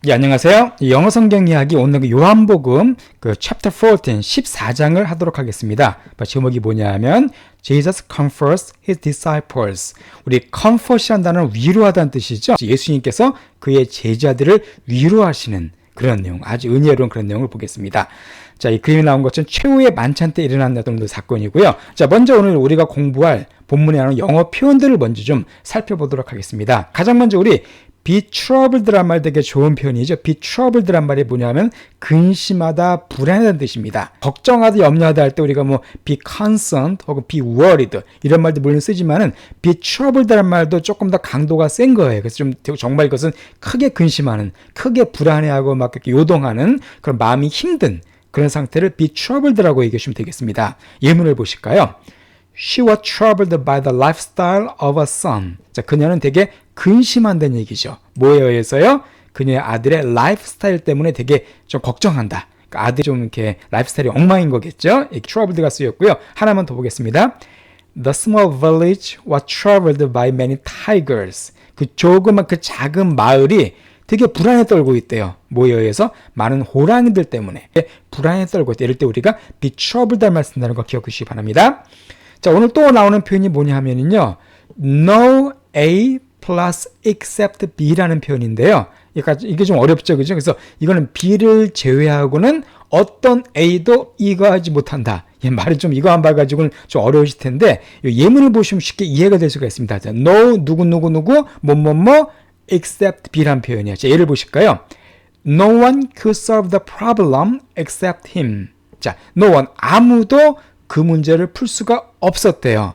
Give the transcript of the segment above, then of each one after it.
예, 안녕하세요. 영어 성경 이야기 오늘 요한복음 chapter 14, 14장을 하도록 하겠습니다. 제목이 뭐냐면 Jesus comforts his disciples. 우리 comfort이라는 단어는 위로하다는 뜻이죠. 예수님께서 그의 제자들을 위로하시는 그런 내용, 아주 은혜로운 그런 내용을 보겠습니다. 자, 이 그림이 나온 것은 최후의 만찬 때 일어난 어떤 사건이고요. 자, 먼저 오늘 우리가 공부할 본문에 나오는 영어 표현들을 먼저 좀 살펴보도록 하겠습니다. 가장 먼저 우리 be troubled란 말 되게 좋은 표현이죠. be troubled란 말이 뭐냐면 근심하다, 불안하다는 뜻입니다. 걱정하다, 염려하다 할 때 우리가 뭐 be concerned 혹은 be worried 이런 말도 물론 쓰지만은 be troubled란 말도 조금 더 강도가 센 거예요. 그래서 좀 정말 이것은 크게 근심하는, 크게 불안해하고 막 이렇게 요동하는 그런 마음이 힘든 그런 상태를 be troubled라고 얘기하시면 되겠습니다. 예문을 보실까요? She was troubled by the lifestyle of a son. 자, 그녀는 되게 근심한다는 얘기죠. 뭐에 의해서요? 그녀의 아들의 라이프스타일 때문에 되게 좀 걱정한다. 그러니까 아들이 좀 이렇게 라이프스타일이 엉망인 거겠죠? 이렇게 troubled가 쓰였고요. 하나만 더 보겠습니다. The small village was troubled by many tigers. 그 조그만 그 작은 마을이 되게 불안에 떨고 있대요. 뭐에 의해서? 많은 호랑이들 때문에 불안에 떨고 있다. 이럴 때 우리가 be troubled 말 쓴다는 거 기억해 주시기 바랍니다. 자, 오늘 또 나오는 표현이 뭐냐 하면은요. No A plus except B라는 표현인데요. 이게 좀 어렵죠. 그죠? 그래서 이거는 B를 제외하고는 어떤 A도 이거하지 못한다. 말이 좀 이거 안 봐가지고는 좀 어려우실 텐데 예문을 보시면 쉽게 이해가 될 수가 있습니다. 자, No 누구 뭐뭐뭐 except B라는 표현이에요. 자, 예를 보실까요? No one could solve the problem except him. 자, no one 아무도 그 문제를 풀 수가 없었대요.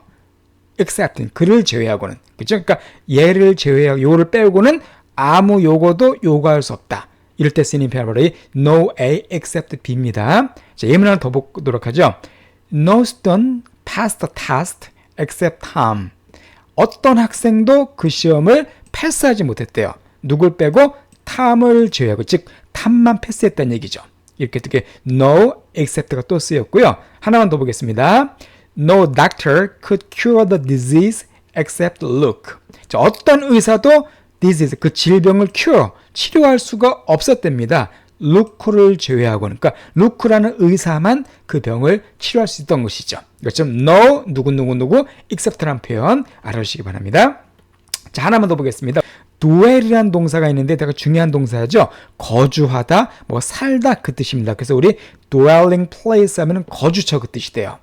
except 그를 제외하고는. 그렇죠? 그러니까 얘를 제외하고 요를 빼고는 아무 요거도 요구할 수 없다. 이럴 때 쓰는 표현 바로 no A except B입니다. 자, 예문 하나 더 보도록 하죠. No student passed the test except Tom. 어떤 학생도 그 시험을 패스하지 못했대요. 누굴 빼고? 탐을 제외하고, 즉 탐만 패스했다는 얘기죠. 이렇게 어떻게 no except가 또 쓰였고요. 하나만 더 보겠습니다. No doctor could cure the disease except Luke. 자, 어떤 의사도 disease, 그 질병을 cure, 치료할 수가 없었답니다. 루크를 제외하고는. 그러니까 루크라는 의사만 그 병을 치료할 수 있던 것이죠. 이것처럼 no, 누구, except라는 표현 알아주시기 바랍니다. 자, 하나만 더 보겠습니다. dwell이라는 동사가 있는데 되게 중요한 동사죠. 거주하다, 뭐 살다 그 뜻입니다. 그래서 우리 dwelling place 하면은 거주처 그 뜻이 돼요.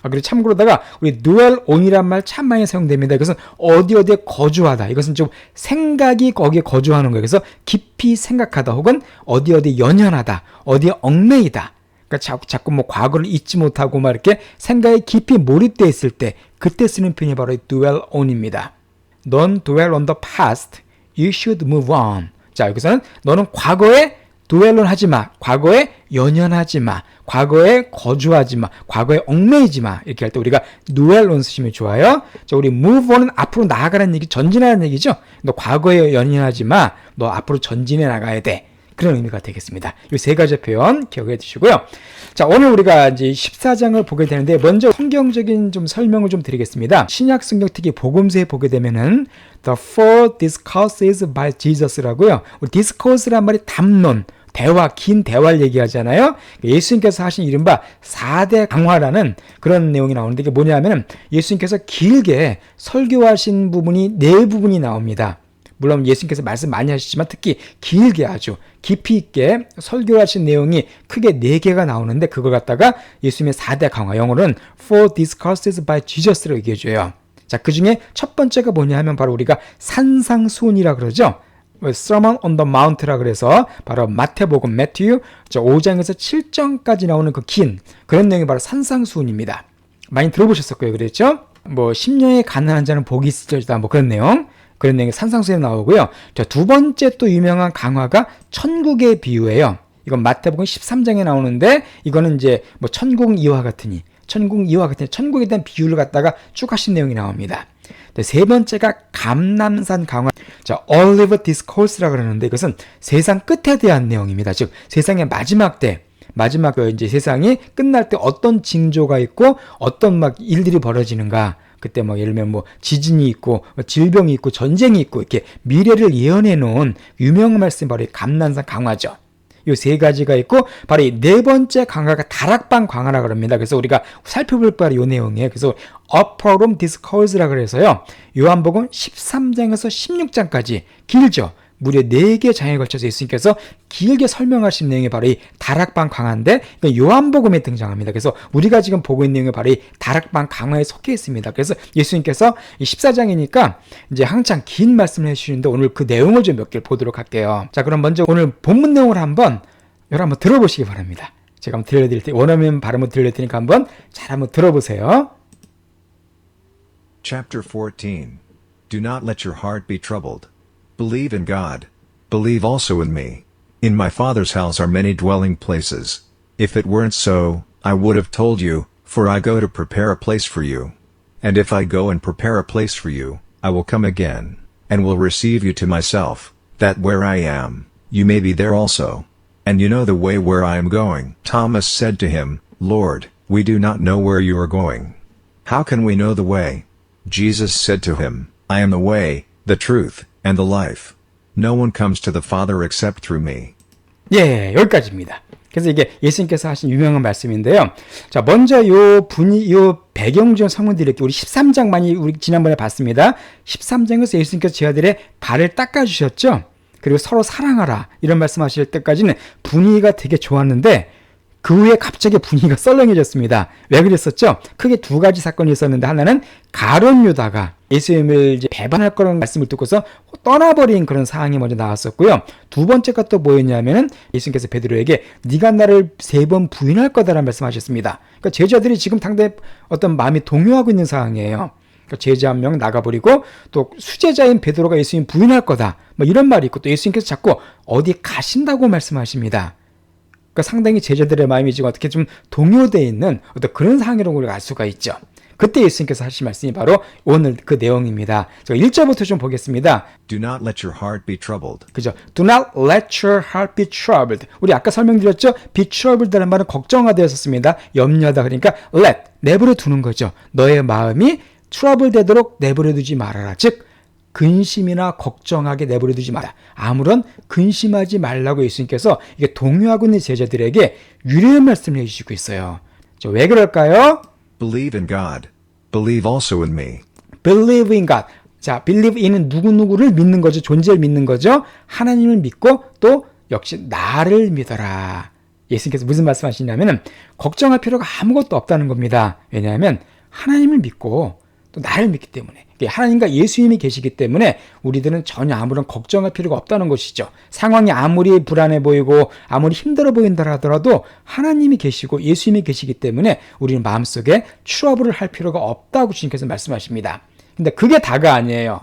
그리고 참고로다가 우리 dwell on이란 말 참 많이 사용됩니다. 이것은 어디에 거주하다. 이것은 좀 생각이 거기에 거주하는 거예요. 그래서 깊이 생각하다 혹은 어디 연연하다, 어디에 얽매이다. 그러니까 자꾸 뭐 과거를 잊지 못하고 막 이렇게 생각에 깊이 몰입되어 있을 때 그때 쓰는 표현이 바로 dwell on입니다. Don't dwell on the past. You should move on. 자, 여기서는 너는 과거에 dwell on 하지 마. 과거에 연연하지 마. 과거에 거주하지 마. 과거에 얽매이지 마. 이렇게 할 때 우리가 dwell on 쓰시면 좋아요. 자, 우리 move on은 앞으로 나아가라는 얘기, 전진하라는 얘기죠. 너 과거에 연연하지 마. 너 앞으로 전진해 나가야 돼. 그런 의미가 되겠습니다. 이 세 가지 표현 기억해 주시고요. 자, 오늘 우리가 이제 14장을 보게 되는데 먼저 성경적인 좀 설명을 좀 드리겠습니다. 신약 성경 특히 복음서에 보게 되면은 The Four Discourses by Jesus라고요. 우리 discourse란 말이 담론, 대화, 긴 대화를 얘기하잖아요. 예수님께서 하신 이른바 4대 강화라는 그런 내용이 나오는데 이게 뭐냐면은 예수님께서 길게 설교하신 부분이 4부분이 나옵니다. 물론 예수님께서 말씀 많이 하시지만 특히 길게 아주 깊이 있게 설교하신 내용이 크게 4개가 나오는데 그걸 갖다가 예수님의 4대 강화, 영어로는 Four Discourses by Jesus라고 얘기해줘요. 자, 그 중에 첫 번째가 뭐냐 하면 바로 우리가 산상수훈이라고 그러죠. Sermon on the Mount라 그래서 바로 마태복음, 매튜 5장에서 7장까지 나오는 그 긴 그런 내용이 바로 산상수훈입니다. 많이 들어보셨을 거예요. 그랬죠? 뭐 10년의 가난한 자는 복이 있으리다 뭐 그런 내용. 그런 내용이 산상수에 나오고요. 자, 두 번째 또 유명한 강화가 천국의 비유예요. 이건 마태복음 13장에 나오는데 이거는 이제 뭐 천국 이와 같으니 천국에 대한 비유를 갖다가 쭉 하신 내용이 나옵니다. 세 번째가 감람산 강화. 자, Olivet Discourse라고 그러는데 이것은 세상 끝에 대한 내용입니다. 즉 세상의 마지막 때, 이제 세상이 끝날 때 어떤 징조가 있고 어떤 막 일들이 벌어지는가 그때 뭐 예를 들면 뭐 지진이 있고 질병이 있고 전쟁이 있고 이렇게 미래를 예언해 놓은 유명한 말씀이 바로 이 감난산 강화죠. 이 세 가지가 있고 바로 이 네 번째 강화가 다락방 강화라 그럽니다. 그래서 우리가 살펴볼 바로 이 내용이에요. 그래서 Upper Room Discours라 그래서요. 요한복음 13장에서 16장까지 길죠. 무려 4개 장에 걸쳐서 예수님께서 길게 설명하신 내용이 바로 이 다락방 강화인데 요한복음에 등장합니다. 그래서 우리가 지금 보고 있는 내용이 바로 이 다락방 강화에 속해 있습니다. 그래서 예수님께서 이 14장이니까 이제 한창 긴 말씀을 해주시는데 오늘 그 내용을 좀 몇 개를 보도록 할게요. 자, 그럼 먼저 오늘 본문 내용을 한번 들어보시기 바랍니다. 제가 한번 들려드릴 때 원어민 발음을 들려드릴 테니까 잘 한번 들어보세요. Chapter 14. Do not let your heart be troubled. Believe in God. Believe also in me. In my Father's house are many dwelling places. If it weren't so, I would have told you, for I go to prepare a place for you. And if I go and prepare a place for you, I will come again, and will receive you to myself, that where I am, you may be there also. And you know the way where I am going. Thomas said to him, Lord, we do not know where you are going. How can we know the way? Jesus said to him, I am the way, the truth, and the life. No one comes to the Father except through me. 예, 여기까지입니다. 그래서 이게 예수님께서 하신 유명한 말씀인데요. 자, 먼저 요 배경 중 성문들이 우리 13장 많이 우리 지난번에 봤습니다. 13장에서 예수님께서 제자들의 발을 닦아주셨죠. 그리고 서로 사랑하라 이런 말씀하실 때까지는 분위기가 되게 좋았는데 그 후에 갑자기 분위기가 썰렁해졌습니다. 왜 그랬었죠? 크게 두 가지 사건이 있었는데 하나는 가룟 유다가 예수님을 이제 배반할 거라는 말씀을 듣고서 떠나버린 그런 상황이 먼저 나왔었고요. 두 번째가 또 뭐였냐면은 예수님께서 베드로에게 네가 나를 3번 부인할 거다라는 말씀하셨습니다. 그러니까 제자들이 지금 당대 어떤 마음이 동요하고 있는 상황이에요. 그러니까 제자 한 명 나가버리고 또 수제자인 베드로가 예수님 부인할 거다. 뭐 이런 말이 있고 또 예수님께서 자꾸 어디 가신다고 말씀하십니다. 그러니까 상당히 제자들의 마음이 지금 어떻게 좀 동요되어 있는 어떤 그런 상황이라고 우리가 알 수가 있죠. 그때 예수님께서 하신 말씀이 바로 오늘 그 내용입니다. 제가 1절부터 좀 보겠습니다. Do not let your heart be troubled. 그죠? Do not let your heart be troubled. 우리 아까 설명드렸죠? Be troubled라는 말은 걱정하되었습니다. 염려하다 그러니까 let, 내버려 두는 거죠. 너의 마음이 트러블 되도록 내버려 두지 말아라. 즉 근심이나 걱정하게 내버려 두지 마라. 아무런 근심하지 말라고 예수님께서 이게 동요하고 있는 제자들에게 유료한 말씀을 해주시고 있어요. 왜 그럴까요? Believe in God. Believe also in me. Believe in God. 자, believe in은 누구누구를 믿는 거죠. 존재를 믿는 거죠. 하나님을 믿고 또 역시 나를 믿어라. 예수님께서 무슨 말씀하시냐면은 걱정할 필요가 아무것도 없다는 겁니다. 왜냐하면 하나님을 믿고 또 나를 믿기 때문에 하나님과 예수님이 계시기 때문에 우리들은 전혀 아무런 걱정할 필요가 없다는 것이죠. 상황이 아무리 불안해 보이고 아무리 힘들어 보인다 하더라도 하나님이 계시고 예수님이 계시기 때문에 우리는 마음속에 트러블을 할 필요가 없다고 주님께서 말씀하십니다. 근데 그게 다가 아니에요.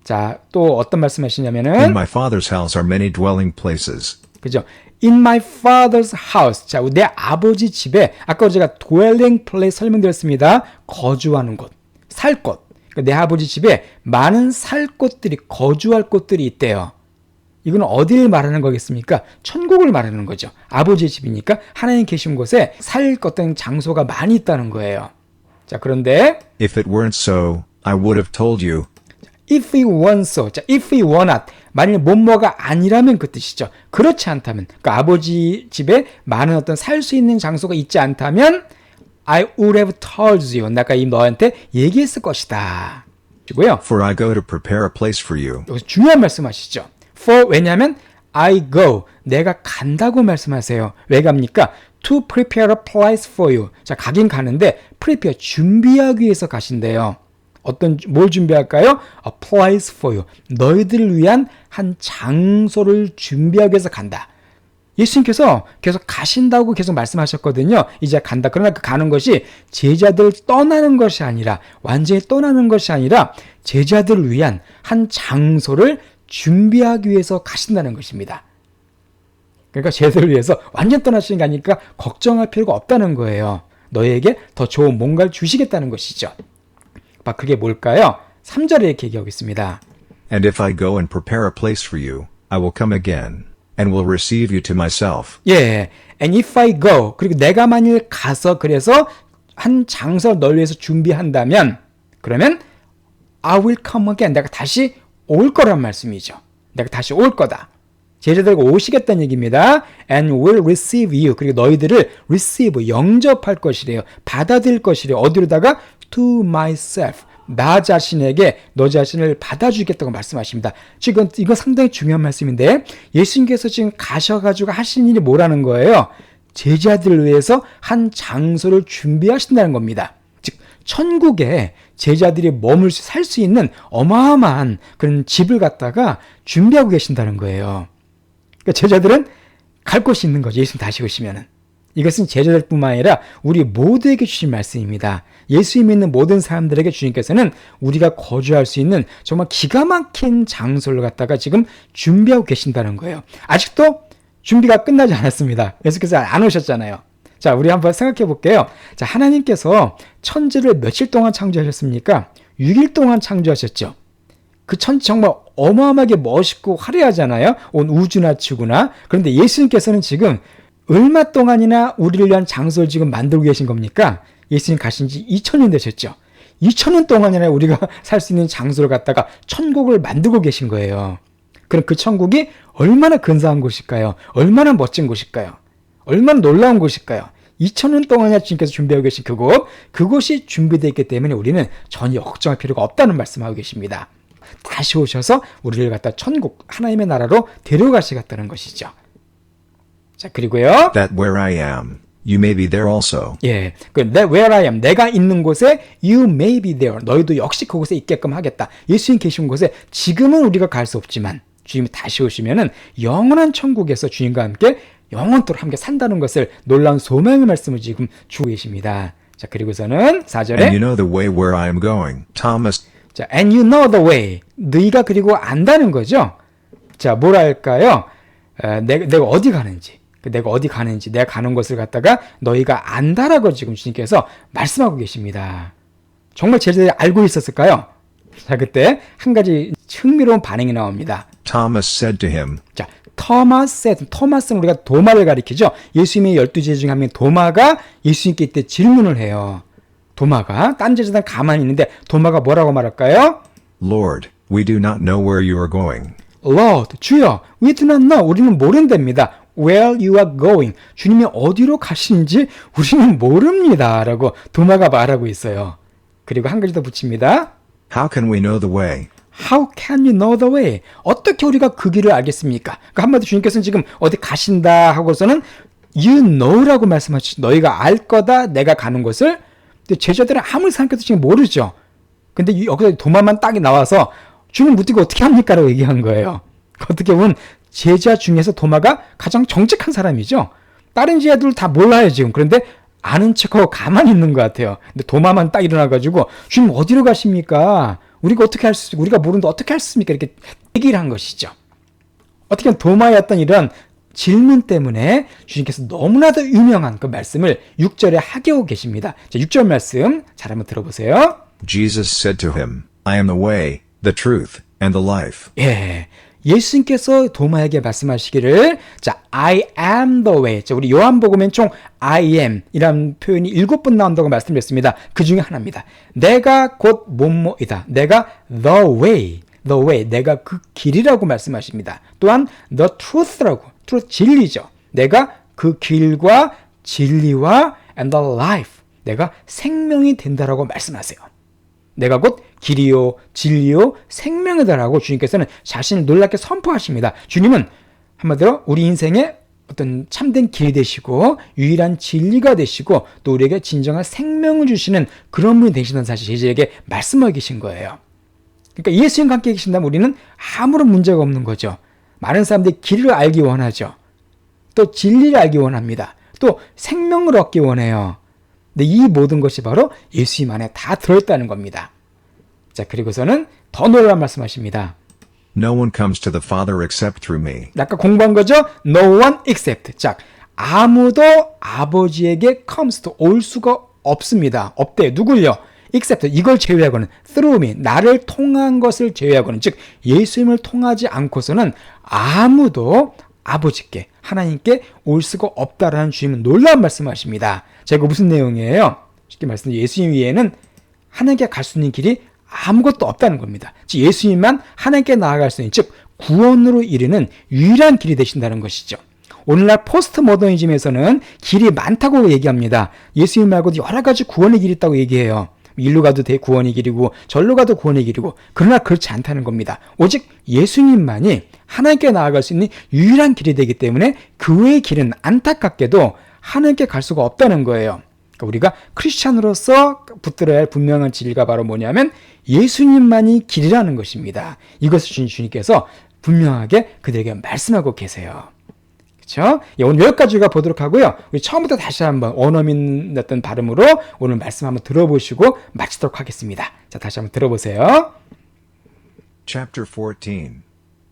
자, 또 어떤 말씀하시냐면은 In my Father's house are many dwelling places. 그죠? In my father's house. 자, 내 아버지 집에 아까 제가 dwelling place 설명드렸습니다. 거주하는 곳, 살 곳. 내 아버지 집에 많은 살 곳들이 거주할 곳들이 있대요. 이건 어디를 말하는 거겠습니까? 천국을 말하는 거죠. 아버지의 집이니까 하나님 계신 곳에 살 어떤 장소가 많이 있다는 거예요. 자, 그런데 If it weren't so, I would have told you. If it weren't so. 자, if it were not. 만일 뭐뭐가 아니라면 그 뜻이죠. 그렇지 않다면, 그러니까 아버지 집에 많은 어떤 살 수 있는 장소가 있지 않다면 I would have told you. 내가 너한테 얘기했을 것이다. 고요. For I go to prepare a place for you. 여기서 중요한 말씀하시죠. For 왜냐하면 I go. 내가 간다고 말씀하세요. 왜 갑니까? To prepare a place for you. 자, 가긴 가는데 prepare 준비하기 위해서 가신대요. 뭘 준비할까요? A place for you. 너희들을 위한 한 장소를 준비하기 위해서 간다. 예수님께서 계속 가신다고 계속 말씀하셨거든요. 이제 간다. 그러나 그 가는 것이 제자들 떠나는 것이 아니라 완전히 떠나는 것이 아니라 제자들을 위한 한 장소를 준비하기 위해서 가신다는 것입니다. 그러니까 제자들을 위해서 완전 떠나시는 게 아니니까 걱정할 필요가 없다는 거예요. 너에게 더 좋은 뭔가를 주시겠다는 것이죠. 그게 뭘까요? 3절에 이렇게 얘기하고 있습니다. And if I go and prepare a place for you, I will come again. And will receive you to myself. 예, and if I go, 그리고 내가 만일 가서 그래서 한 장소를 널 위해서 준비한다면, 그러면 I will come again. 내가 다시 올 거란 말씀이죠. 내가 다시 올 거다. 제자들과 오시겠다는 얘기입니다. And will receive you. 그리고 너희들을 receive, 영접할 것이래요. 받아들일 것이래요. 어디로다가? To myself. 나 자신에게 너 자신을 받아주겠다고 말씀하십니다. 지금 이거 상당히 중요한 말씀인데 예수님께서 지금 가셔가지고 하신 일이 뭐라는 거예요? 제자들을 위해서 한 장소를 준비하신다는 겁니다. 즉 천국에 제자들이 머물 수 살 수 있는 어마어마한 그런 집을 갖다가 준비하고 계신다는 거예요. 그러니까 제자들은 갈 곳이 있는 거죠. 예수님 다시 오시면은. 이것은 제자들뿐만 아니라 우리 모두에게 주신 말씀입니다. 예수 믿는 모든 사람들에게 주님께서는 우리가 거주할 수 있는 정말 기가 막힌 장소를 갖다가 지금 준비하고 계신다는 거예요. 아직도 준비가 끝나지 않았습니다. 예수께서 안 오셨잖아요. 자, 우리 한번 생각해 볼게요. 자, 하나님께서 천지를 며칠 동안 창조하셨습니까? 6일 동안 창조하셨죠. 그 천지 정말 어마어마하게 멋있고 화려하잖아요. 온 우주나 지구나. 그런데 예수님께서는 지금 얼마 동안이나 우리를 위한 장소를 지금 만들고 계신 겁니까? 예수님 가신 지 2000년 되셨죠. 2000년 동안이나 우리가 살 수 있는 장소를 갖다가 천국을 만들고 계신 거예요. 그럼 그 천국이 얼마나 근사한 곳일까요? 얼마나 멋진 곳일까요? 얼마나 놀라운 곳일까요? 2000년 동안이나 주님께서 준비하고 계신 그곳이 준비되어 있기 때문에 우리는 전혀 걱정할 필요가 없다는 말씀하고 계십니다. 다시 오셔서 우리를 갖다 천국, 하나님의 나라로 데려가시겠다는 것이죠. 자, 그리고요. That where I am, you may be there also. 예, where I am, 내가 있는 곳에 you may be there. 너희도 역시 그곳에 있게끔 하겠다. 예수님 계신 곳에 지금은 우리가 갈 수 없지만 주님이 다시 오시면은 영원한 천국에서 주님과 함께 영원토록 함께 산다는 것을 놀라운 소망의 말씀을 지금 주고 계십니다. 자, 그리고서는 4절에 And you know the way where I am going. Thomas. 자, and you know the way. 너희가 그리고 안다는 거죠. 자, 뭐랄까요? 내가 어디 가는지. 내가 어디 가는지, 내가 가는 곳을 갖다가 너희가 안다라고 지금 주님께서 말씀하고 계십니다. 정말 제자들이 알고 있었을까요? 자, 그때 한 가지 흥미로운 반응이 나옵니다. Thomas said to him. 자, 토마스는 우리가 도마를 가리키죠. 예수님의 12제자 중에 한 명 도마가 예수님께 이때 질문을 해요. 도마가 딴 제자들은 가만히 있는데 도마가 뭐라고 말할까요? Lord, we do not know where you are going. Lord, 주여, we do not know. 우리는 모른답니다. Where you are going. 주님이 어디로 가시는지 우리는 모릅니다. 라고 도마가 말하고 있어요. 그리고 한 가지 더 붙입니다. How can we know the way? How can you know the way? 어떻게 우리가 그 길을 알겠습니까? 그러니까 한마디로 주님께서는 지금 어디 가신다 하고서는 you know라고 말씀하시죠. 너희가 알 거다, 내가 가는 곳을. 근데 제자들은 아무리 생각해도 지금 모르죠. 근데 여기서 도마만 딱 나와서 주님 묻고 어떻게 합니까? 라고 얘기한 거예요. 어떻게 보면 제자 중에서 도마가 가장 정직한 사람이죠. 다른 제자들 다 몰라요, 지금. 그런데 아는 척하고 가만히 있는 것 같아요. 근데 도마만 딱 일어나가지고 주님 어디로 가십니까? 우리가 모르는데 어떻게 할 수 있습니까? 이렇게 얘기를 한 것이죠. 어떻게 보면 도마의 어떤 이런 질문 때문에 주님께서 너무나도 유명한 그 말씀을 6절에 하고 계십니다. 자, 6절 말씀 잘 한번 들어보세요. Jesus said to him, I am the way, the truth, and the life. 예. 예수님께서 도마에게 말씀하시기를, 자, I am the way. 자, 우리 요한복음엔 총 I am 이라는 표현이 7번 나온다고 말씀드렸습니다. 그 중에 하나입니다. 내가 곧 뭐뭐이다. 내가 the way, 내가 그 길이라고 말씀하십니다. 또한 the truth라고, truth 진리죠. 내가 그 길과 진리와 and the life, 내가 생명이 된다라고 말씀하세요. 내가 곧 길이요, 진리요, 생명이다라고 주님께서는 자신을 놀랍게 선포하십니다. 주님은 한마디로 우리 인생의 어떤 참된 길이 되시고 유일한 진리가 되시고 또 우리에게 진정한 생명을 주시는 그런 분이 되시는 사실 제자에게 말씀하고 계신 거예요. 그러니까 예수님과 함께 계신다면 우리는 아무런 문제가 없는 거죠. 많은 사람들이 길을 알기 원하죠. 또 진리를 알기 원합니다. 또 생명을 얻기 원해요. 근데 이 모든 것이 바로 예수님 안에 다 들어있다는 겁니다. 자, 그리고서는 더 놀라운 말씀하십니다. No one comes to the Father except through me. 아까 공부한 거죠? No one except. 자, 아무도 아버지에게 comes to 올 수가 없습니다. 없대요. 누굴요? except 이걸 제외하고는 through me 나를 통한 것을 제외하고는 즉 예수님을 통하지 않고서는 아무도 아버지께 하나님께 올 수가 없다라는 주님은 놀라운 말씀하십니다. 자, 이거 무슨 내용이에요? 쉽게 말씀드리면 예수님 위에는 하나님께 갈 수 있는 길이 아무것도 없다는 겁니다. 즉 예수님만 하나님께 나아갈 수 있는, 즉 구원으로 이르는 유일한 길이 되신다는 것이죠. 오늘날 포스트 모더니즘에서는 길이 많다고 얘기합니다. 예수님 말고도 여러 가지 구원의 길이 있다고 얘기해요. 일로 가도 구원의 길이고 절로 가도 구원의 길이고, 그러나 그렇지 않다는 겁니다. 오직 예수님만이 하나님께 나아갈 수 있는 유일한 길이 되기 때문에 그 외의 길은 안타깝게도 하나님께 갈 수가 없다는 거예요. 그러니까 우리가 크리스찬으로서 붙들어야 할 분명한 진리가 바로 뭐냐면 예수님만이 길이라는 것입니다. 이것을 주님께서 분명하게 그들에게 말씀하고 계세요. 그렇죠? 오늘 여기까지가 보도록 하고요. 우리 처음부터 다시 한번 원어민 어떤 발음으로 오늘 말씀 한번 들어보시고 마치도록 하겠습니다. 자, 다시 한번 들어보세요. Chapter 14.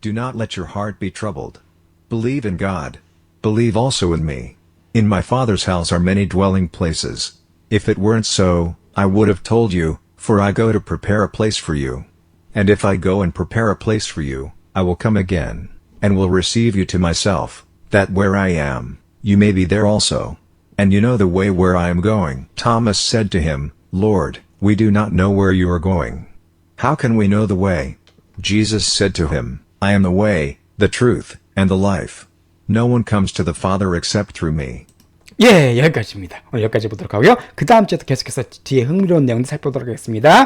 Do not let your heart be troubled. Believe in God. Believe also in me. In my Father's house are many dwelling places. If it weren't so, I would have told you, for I go to prepare a place for you. And if I go and prepare a place for you, I will come again, and will receive you to myself, that where I am, you may be there also. And you know the way where I am going. Thomas said to him, Lord, we do not know where you are going. How can we know the way? Jesus said to him, I am the way, the truth, and the life. No one comes to the Father except through me. 예, 여기까지입니다. 오늘 여기까지 보도록 하고요. 그 다음 주에도 계속해서 뒤에 흥미로운 내용들 살펴보도록 하겠습니다.